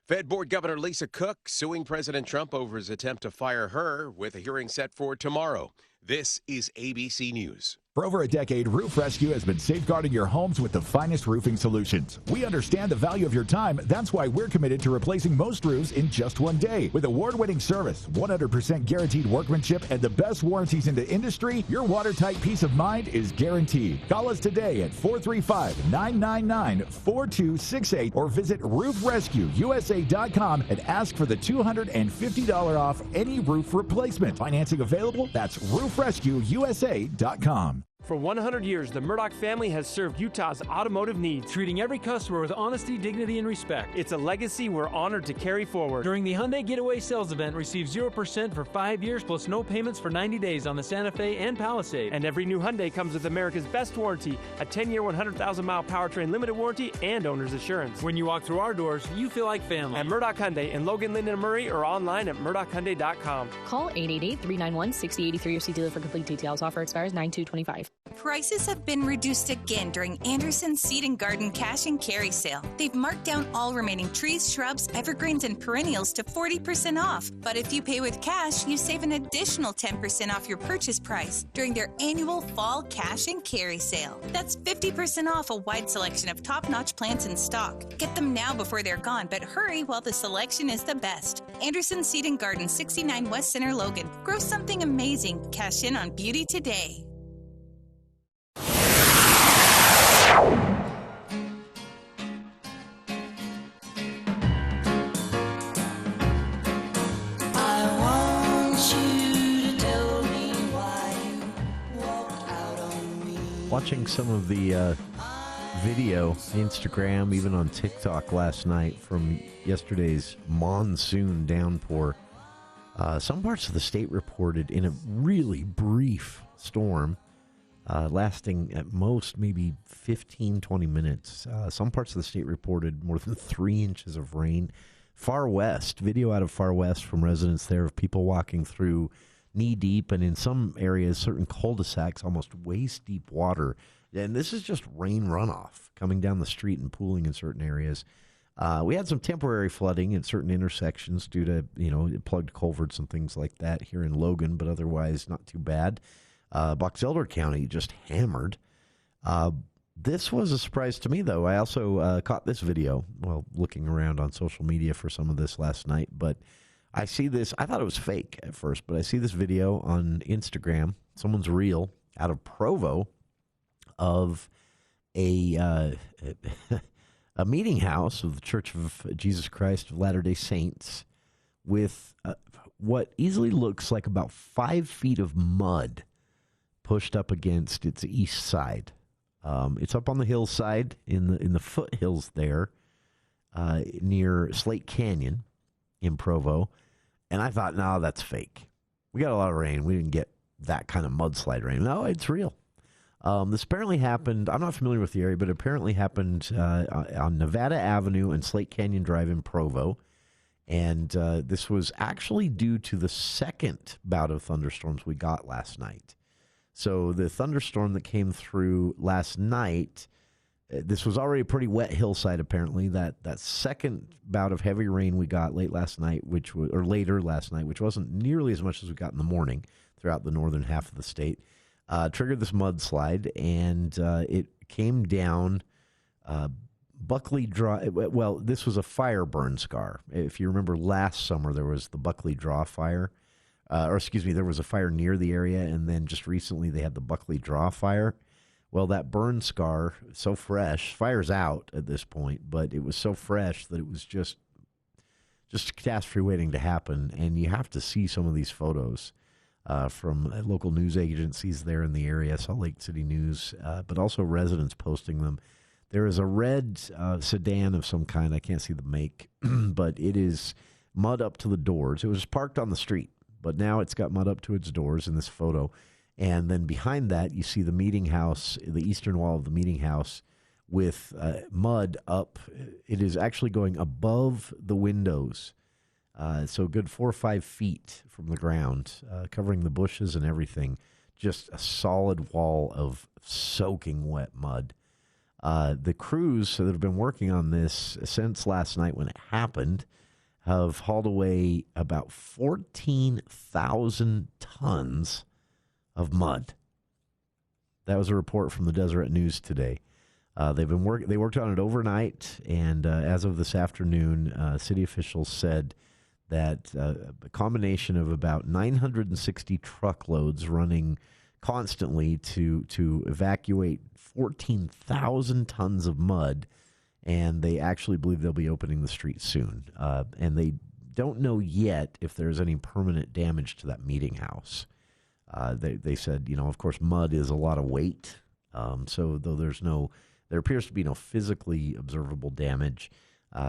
Fed Board Governor Lisa Cook suing President Trump over his attempt to fire her, with a hearing set for tomorrow. This is ABC News. For over a decade, Roof Rescue has been safeguarding your homes with the finest roofing solutions. We understand the value of your time. That's why we're committed to replacing most roofs in just one day. With award-winning service, 100% guaranteed workmanship, and the best warranties in the industry, your watertight peace of mind is guaranteed. Call us today at 435-999-4268 or visit roofrescueusa.com and ask for the $250 off any roof replacement. Financing available? That's roofrescueusa.com. For 100 years, the Murdoch family has served Utah's automotive needs, treating every customer with honesty, dignity, and respect. It's a legacy we're honored to carry forward. During the Hyundai Getaway Sales Event, receive 0% for 5 years plus no payments for 90 days on the Santa Fe and Palisade. And every new Hyundai comes with America's best warranty, a 10-year, 100,000-mile powertrain limited warranty, and owner's assurance. When you walk through our doors, you feel like family. At Murdoch Hyundai in Logan, Linden, and Murray, or online at murdochhyundai.com. Call 888-391-6083 or see dealer for complete details. Offer expires 9/2/25. Prices have been reduced again during Anderson's Seed and Garden Cash and Carry Sale. They've marked down all remaining trees, shrubs, evergreens, and perennials to 40% off. But if you pay with cash, you save an additional 10% off your purchase price during their annual Fall Cash and Carry Sale. That's 50% off a wide selection of top-notch plants in stock. Get them now before they're gone, but hurry while the selection is the best. Anderson's Seed and Garden, 69 West Center, Logan. Grow something amazing. Cash in on beauty today. Watching some of the video, Instagram, even on TikTok last night from yesterday's monsoon downpour. Some parts of the state reported in a really brief storm, lasting at most maybe 15, 20 minutes. Some parts of the state reported more than 3 inches of rain. Far West, video out of Far West from residents there of people walking through knee-deep, and in some areas, certain cul-de-sacs, almost waist-deep water. And this is just rain runoff coming down the street and pooling in certain areas. We had some temporary flooding in certain intersections due to, plugged culverts and things like that here in Logan, but otherwise not too bad. Box Elder County just hammered. This was a surprise to me, though. I also caught this video while looking around on social media for some of this last night, but I see this. I thought it was fake at first, but I see this video on Instagram. Someone's reel out of Provo of a meeting house of the Church of Jesus Christ of Latter-day Saints with what easily looks like about 5 feet of mud pushed up against its east side. It's up on the hillside in the foothills there near Slate Canyon in Provo. And I thought, no, that's fake. We got a lot of rain. We didn't get that kind of mudslide rain. No, it's real. This apparently happened, I'm not familiar with the area, but apparently happened on Nevada Avenue and Slate Canyon Drive in Provo. And this was actually due to the second bout of thunderstorms we got last night. So the thunderstorm that came through last night, this was already a pretty wet hillside, apparently. That second bout of heavy rain we got later last night, which wasn't nearly as much as we got in the morning throughout the northern half of the state, triggered this mudslide, and it came down Buckley Draw. Well, this was a fire burn scar. If you remember last summer, there was the Buckley Draw fire. There was a fire near the area, and then just recently they had the Buckley Draw fire. Well, that burn scar, so fresh, fire's out at this point, but it was so fresh that it was just a catastrophe waiting to happen. And you have to see some of these photos from local news agencies there in the area, Salt Lake City News, but also residents posting them. There is a red sedan of some kind. I can't see the make, but it is mud up to the doors. It was parked on the street, but now it's got mud up to its doors in this photo. And then behind that, you see the meeting house, the eastern wall of the meeting house, with mud up. It is actually going above the windows, so a good 4 or 5 feet from the ground, covering the bushes and everything. Just a solid wall of soaking wet mud. The crews that have been working on this since last night when it happened have hauled away about 14,000 tons of mud. That was a report from the Deseret News today. They worked on it overnight, and as of this afternoon, city officials said that a combination of about 960 truckloads running constantly to evacuate 14,000 tons of mud, and they actually believe they'll be opening the street soon. And they don't know yet if there's any permanent damage to that meeting house. They said, of course, mud is a lot of weight, so though there appears to be no physically observable damage,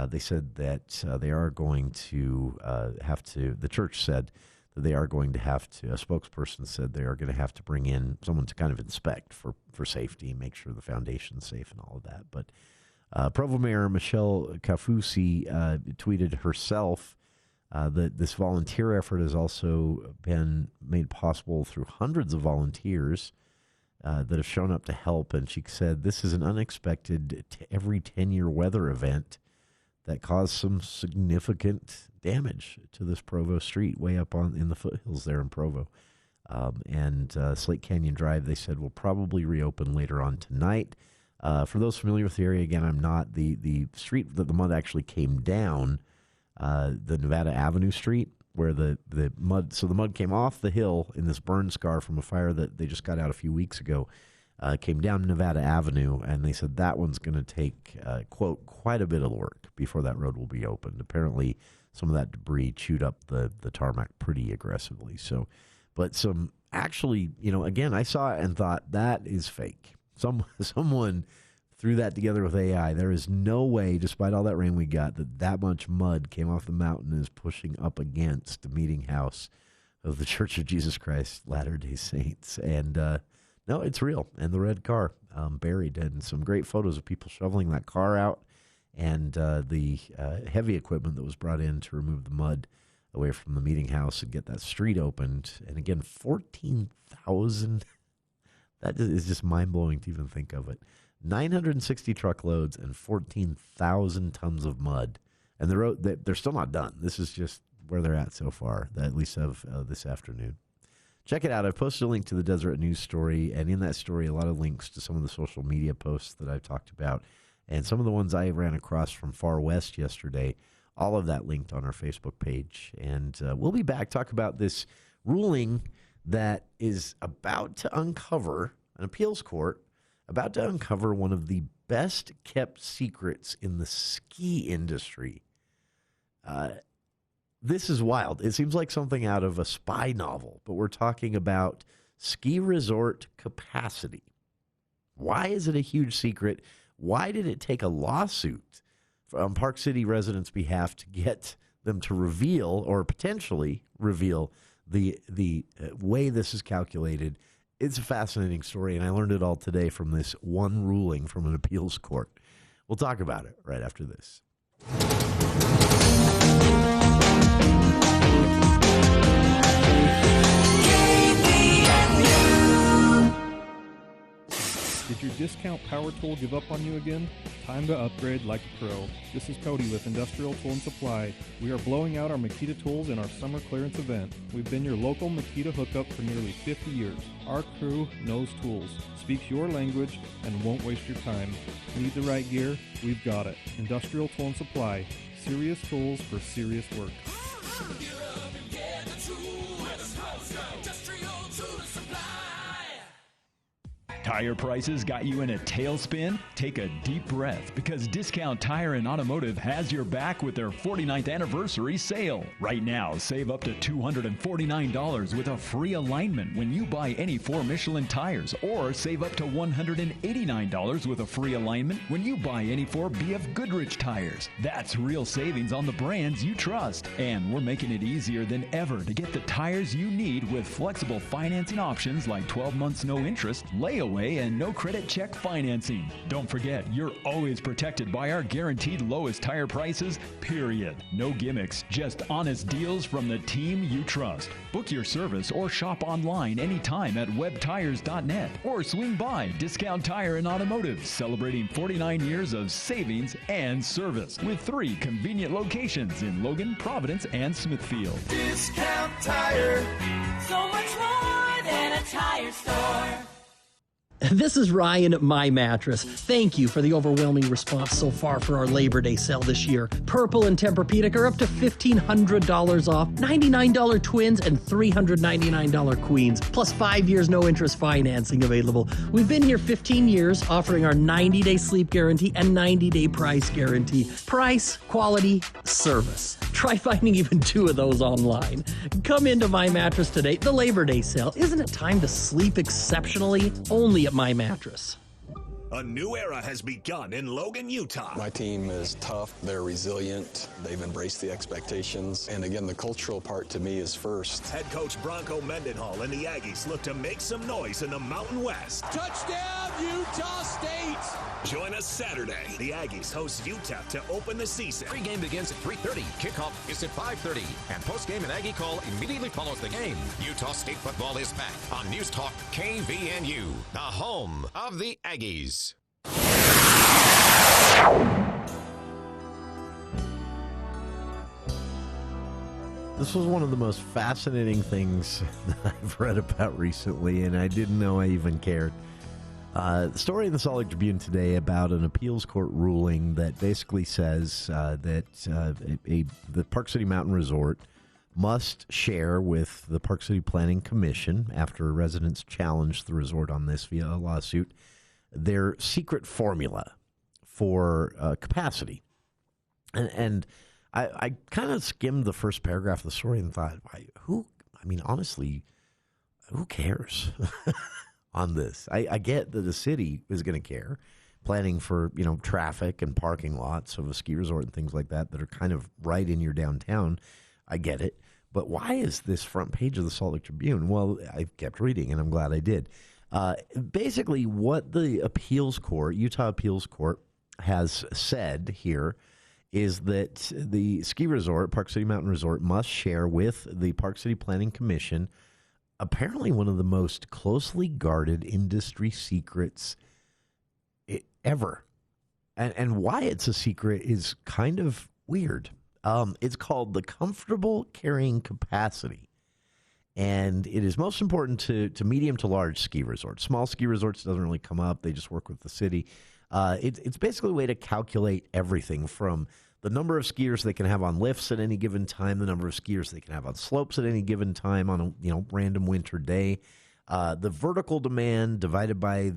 they said that they are going to the church said that they are going to have to, a spokesperson said they are going to have to bring in someone to kind of inspect for safety, make sure the foundation's safe and all of that. But Provo Mayor Michelle Kafusi tweeted herself that this volunteer effort has also been made possible through hundreds of volunteers that have shown up to help. And she said this is an unexpected every 10-year weather event that caused some significant damage to this Provo street way up in the foothills there in Provo. And Slate Canyon Drive, they said, will probably reopen later on tonight. For those familiar with the area, again, I'm not. The street that the mud actually came down, the Nevada Avenue Street, where the mud came off the hill in this burn scar from a fire that they just got out a few weeks ago, came down Nevada Avenue, and they said that one's going to take, quote, quite a bit of work before that road will be opened. Apparently, some of that debris chewed up the tarmac pretty aggressively. So, but some actually, again, I saw it and thought, that is fake. Someone threw that together with AI. There is no way, despite all that rain we got, that much mud came off the mountain and is pushing up against the meeting house of the Church of Jesus Christ Latter-day Saints. And no, it's real. And the red car buried, and some great photos of people shoveling that car out, and the heavy equipment that was brought in to remove the mud away from the meeting house and get that street opened. And again, 14,000. That is just mind-blowing to even think of it. 960 truckloads and 14,000 tons of mud. And the road, they're still not done. This is just where they're at so far, at least of this afternoon. Check it out. I've posted a link to the Deseret News story, and in that story, a lot of links to some of the social media posts that I've talked about, and some of the ones I ran across from Far West yesterday. All of that linked on our Facebook page. And we'll be back, talk about this ruling that is about to uncover, an appeals court, about to uncover one of the best kept secrets in the ski industry. This is wild. It seems like something out of a spy novel, but we're talking about ski resort capacity. Why is it a huge secret? Why did it take a lawsuit on Park City residents' behalf to get them to reveal, or potentially reveal, the way this is calculated? It's a fascinating story, and I learned it all today from this one ruling from an appeals court. We'll talk about it right after this. Did your discount power tool give up on you again? Time to upgrade like a pro. This is Cody with Industrial Tool and Supply. We are blowing out our Makita tools in our summer clearance event. We've been your local Makita hookup for nearly 50 years. Our crew knows tools, speaks your language, and won't waste your time. Need the right gear? We've got it. Industrial Tool and Supply. Serious tools for serious work. Tire prices got you in a tailspin? Take a deep breath, because Discount Tire and Automotive has your back with their 49th anniversary sale. Right now, save up to $249 with a free alignment when you buy any 4 Michelin tires, or save up to $189 with a free alignment when you buy any 4 BF Goodrich tires. That's real savings on the brands you trust. And we're making it easier than ever to get the tires you need with flexible financing options like 12 months no interest, layaway, and no credit check financing. Don't forget, you're always protected by our guaranteed lowest tire prices, period. No gimmicks, just honest deals from the team you trust. Book your service or shop online anytime at webtires.net, or swing by Discount Tire and Automotive, celebrating 49 years of savings and service with 3 convenient locations in Logan, Providence, and Smithfield. Discount Tire, so much more than a tire store. This is Ryan at My Mattress. Thank you for the overwhelming response so far for our Labor Day sale this year. Purple and Tempur-Pedic are up to $1,500 off, $99 twins and $399 queens, plus 5 years no interest financing available. We've been here 15 years, offering our 90-day sleep guarantee and 90-day price guarantee. Price, quality, service. Try finding even 2 of those online. Come into My Mattress today. The Labor Day sale. Isn't it time to sleep exceptionally? Only at My Mattress. A new era has begun in Logan, Utah. My team is tough. They're resilient. They've embraced the expectations. And again, the cultural part to me is first. Head coach Bronco Mendenhall and the Aggies look to make some noise in the Mountain West. Touchdown, Utah State! Join us Saturday. The Aggies host UTEP to open the season. Pregame begins at 3:30. Kickoff is at 5:30. And postgame and Aggie call immediately follows the game. Utah State football is back on News Talk KVNU, the home of the Aggies. This was one of the most fascinating things that I've read about recently, and I didn't know I even cared. The story in the Salt Lake Tribune today about an appeals court ruling that basically says that the Park City Mountain Resort must share with the Park City Planning Commission, after residents challenged the resort on this via a lawsuit, their secret formula for capacity. And I kind of skimmed the first paragraph of the story and thought, honestly, who cares on this? I get that the city is going to care, planning for, traffic and parking lots of a ski resort and things like that are kind of right in your downtown. I get it. But why is this front page of the Salt Lake Tribune? Well, I kept reading, and I'm glad I did. Basically, what the Utah Appeals Court has said here is that the ski resort, Park City Mountain Resort, must share with the Park City Planning Commission apparently one of the most closely guarded industry secrets ever. And why it's a secret is kind of weird. It's called the comfortable carrying capacity. And it is most important to medium to large ski resorts. Small ski resorts doesn't really come up. They just work with the city. It's basically a way to calculate everything from the number of skiers they can have on lifts at any given time, the number of skiers they can have on slopes at any given time on a random winter day, the vertical demand divided by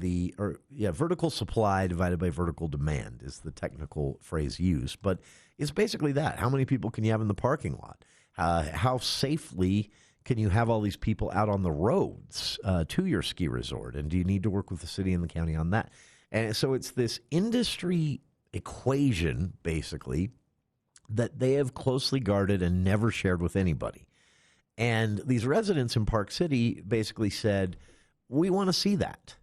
vertical supply divided by vertical demand is the technical phrase used. But it's basically that. How many people can you have in the parking lot? How safely can you have all these people out on the roads to your ski resort? And do you need to work with the city and the county on that? And so it's this industry equation, basically, that they have closely guarded and never shared with anybody. And these residents in Park City basically said, we want to see that.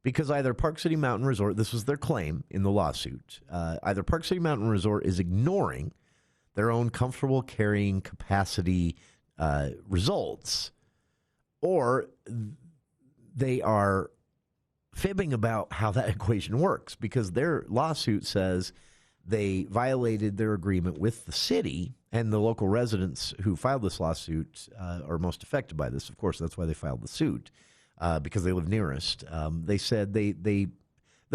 Because either Park City Mountain Resort, this was their claim in the lawsuit, either Park City Mountain Resort is ignoring their own comfortable carrying capacity results, or they are fibbing about how that equation works, because their lawsuit says they violated their agreement with the city, and the local residents who filed this lawsuit are most affected by this. Of course, that's why they filed the suit, because they live nearest. They said the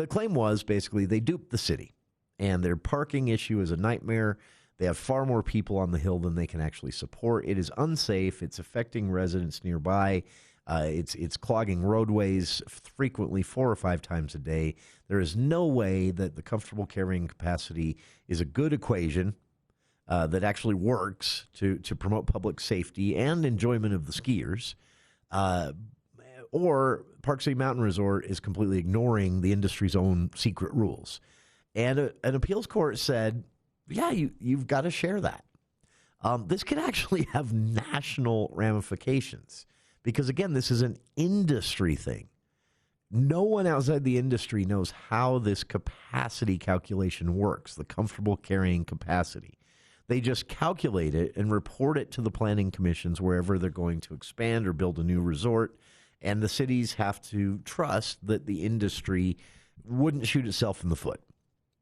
claim was basically they duped the city, and their parking issue is a nightmare. They have far more people on the hill than they can actually support. It is unsafe. It's affecting residents nearby. It's clogging roadways frequently 4 or 5 times a day. There is no way that the comfortable carrying capacity is a good equation that actually works to promote public safety and enjoyment of the skiers. Or Park City Mountain Resort is completely ignoring the industry's own secret rules. And an appeals court said, yeah, you've got to share that. This can actually have national ramifications. Because, again, this is an industry thing. No one outside the industry knows how this capacity calculation works, the comfortable carrying capacity. They just calculate it and report it to the planning commissions wherever they're going to expand or build a new resort. And the cities have to trust that the industry wouldn't shoot itself in the foot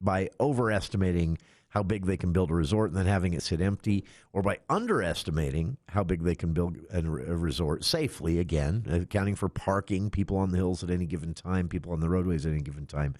by overestimating how big they can build a resort and then having it sit empty, or by underestimating how big they can build a resort safely, again, accounting for parking, people on the hills at any given time, people on the roadways at any given time,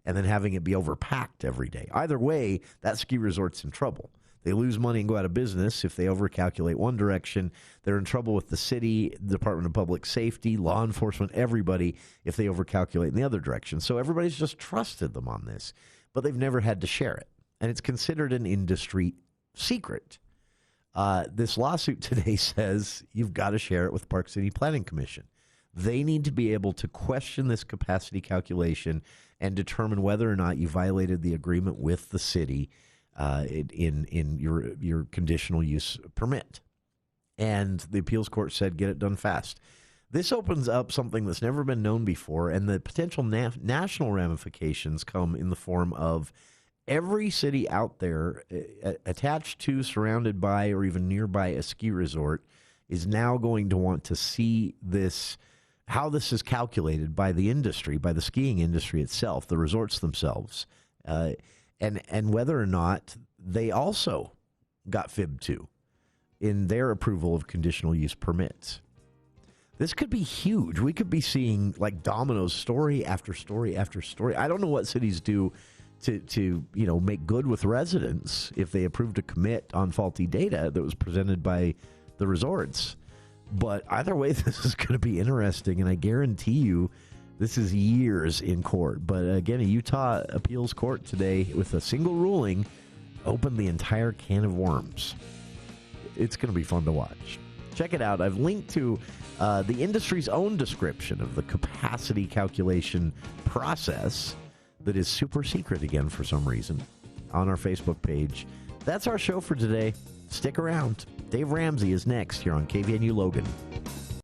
and then having it be overpacked every day. Either way, that ski resort's in trouble. They lose money and go out of business if they overcalculate one direction. They're in trouble with the city, the Department of Public Safety, law enforcement, everybody, if they overcalculate in the other direction. So everybody's just trusted them on this, but they've never had to share it. And it's considered an industry secret. This lawsuit today says you've got to share it with Park City Planning Commission. They need to be able to question this capacity calculation and determine whether or not you violated the agreement with the city in your conditional use permit. And the appeals court said, get it done fast. This opens up something that's never been known before, and the potential national ramifications come in the form of every city out there attached to, surrounded by, or even nearby a ski resort is now going to want to see this, how this is calculated by the industry, by the skiing industry itself, the resorts themselves, and whether or not they also got fibbed to in their approval of conditional use permits. This could be huge. We could be seeing, like dominoes, story after story after story. I don't know what cities do to make good with residents if they approve to commit on faulty data that was presented by the resorts. But either way, this is going to be interesting, and I guarantee you this is years in court. But again, a Utah appeals court today with a single ruling opened the entire can of worms. It's going to be fun to watch. Check it out. I've linked to the industry's own description of the capacity calculation process that is super secret again for some reason on our Facebook page. That's our show for today. Stick around. Dave Ramsey is next here on KVNU Logan.